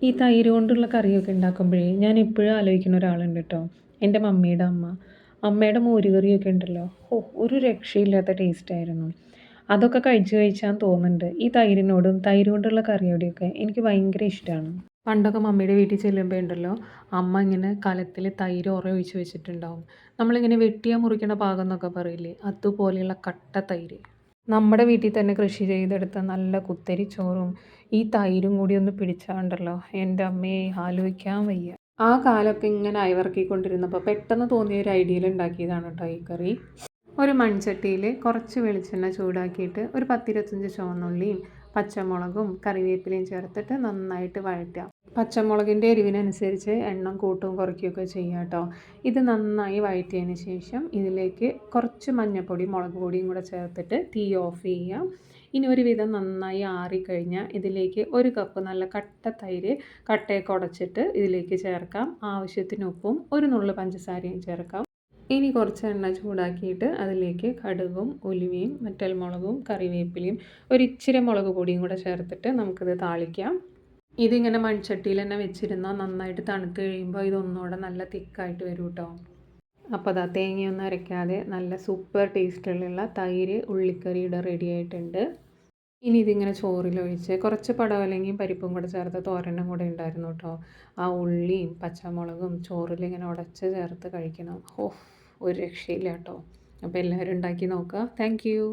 ഈ തൈര് കൊണ്ടുള്ള കറിയൊക്കെ ഉണ്ടാക്കുമ്പോഴേ ഞാൻ എപ്പോഴും ആലോചിക്കുന്ന ഒരാളുണ്ട് കേട്ടോ. എൻ്റെ മമ്മിയുടെ അമ്മ. അമ്മയുടെ മോര് കറിയൊക്കെ ഉണ്ടല്ലോ. ഓ, ഒരു രക്ഷയില്ലാത്ത ടേസ്റ്റായിരുന്നു. അതൊക്കെ കഴിച്ച് കഴിച്ചാൽ തോന്നുന്നുണ്ട്. ഈ തൈരിനോടും തൈര് കൊണ്ടുള്ള കറിയോടെയൊക്കെ എനിക്ക് ഭയങ്കര ഇഷ്ടമാണ്. പണ്ടൊക്കെ മമ്മിയുടെ വീട്ടിൽ ചെല്ലുമ്പോൾ ഉണ്ടല്ലോ, അമ്മ ഇങ്ങനെ കലത്തിൽ തൈര് ഒഴിച്ച് വെച്ചിട്ടുണ്ടാവും. നമ്മളിങ്ങനെ വെട്ടിയാൽ മുറിക്കണ പാകം എന്നൊക്കെ പറയില്ലേ, അതുപോലെയുള്ള കട്ട തൈര്. നമ്മുടെ വീട്ടിൽ തന്നെ കൃഷി ചെയ്തെടുത്ത നല്ല കുത്തരി ചോറും ഈ തൈരും കൂടി ഒന്ന് പിടിച്ചാണ്ടല്ലോ, എൻ്റെ അമ്മയെ ആലോചിക്കാൻ വയ്യ. ആ കാലമൊക്കെ ഇങ്ങനെ അയവിറക്കിക്കൊണ്ടിരുന്നപ്പോൾ പെട്ടെന്ന് തോന്നിയ ഒരു ഐഡിയയിൽ ഉണ്ടാക്കിയതാണ് കേട്ടോ ഈ കറി. ഒരു മൺചട്ടിയിൽ കുറച്ച് വെളിച്ചെണ്ണ ചൂടാക്കിയിട്ട് ഒരു 10-25 ചുവന്നുള്ളിയും പച്ചമുളകും കറിവേപ്പിലയും ചേർത്തിട്ട് നന്നായിട്ട് വഴറ്റുക. പച്ചമുളകിൻ്റെ എരിവിനനുസരിച്ച് എണ്ണം കൂട്ടും കുറയ്ക്കുകയൊക്കെ ചെയ്യാം കേട്ടോ. ഇത് നന്നായി വഴറ്റിയതിന് ശേഷം ഇതിലേക്ക് കുറച്ച് മഞ്ഞൾപ്പൊടി മുളക് പൊടിയും കൂടെ ചേർത്തിട്ട് തീ ഓഫ് ചെയ്യുക. ഇനി ഒരുവിധം നന്നായി ആറിക്കഴിഞ്ഞാൽ ഇതിലേക്ക് 1 കപ്പ് നല്ല കട്ട തൈര് കട്ടയൊക്കെ ഉടച്ചിട്ട് ഇതിലേക്ക് ചേർക്കാം. ആവശ്യത്തിന് ഉപ്പും ഒരു നുള്ളു പഞ്ചസാരയും ചേർക്കാം. ഇനി കുറച്ച് എണ്ണ ചൂടാക്കിയിട്ട് അതിലേക്ക് കടുകും ഉലുവയും വറ്റൽമുളകും കറിവേപ്പിലയും ഒരിച്ചിരി മുളക് പൊടിയും കൂടെ ചേർത്തിട്ട് നമുക്കിത് താളിക്കാം. ഇതിങ്ങനെ മൺചട്ടിയിൽ തന്നെ വെച്ചിരുന്നാൽ നന്നായിട്ട് തണുത്ത് കഴിയുമ്പോൾ ഇതൊന്നുകൂടെ നല്ല തിക്കായിട്ട് വരും കേട്ടോ. അപ്പോൾ അതാ തേങ്ങയൊന്നും അരയ്ക്കാതെ നല്ല സൂപ്പർ ടേസ്റ്റിലുള്ള തൈര് ഉള്ളിക്കറിയുടെ റെഡി ആയിട്ടുണ്ട്. ഇനി ഇതിങ്ങനെ ചോറിലൊഴിച്ച് കുറച്ച് പടവലങ്ങയും പരിപ്പും കൂടെ ചേർത്ത് തോരനും കൂടെ ഉണ്ടായിരുന്നു കേട്ടോ. ആ ഉള്ളിയും പച്ചമുളകും ചോറിലിങ്ങനെ ഉടച്ച് ചേർത്ത് കഴിക്കണം. ഓ, ഒരു രക്ഷയില്ല കേട്ടോ. അപ്പോൾ എല്ലാവരും ഉണ്ടാക്കി നോക്കുക. Thank you.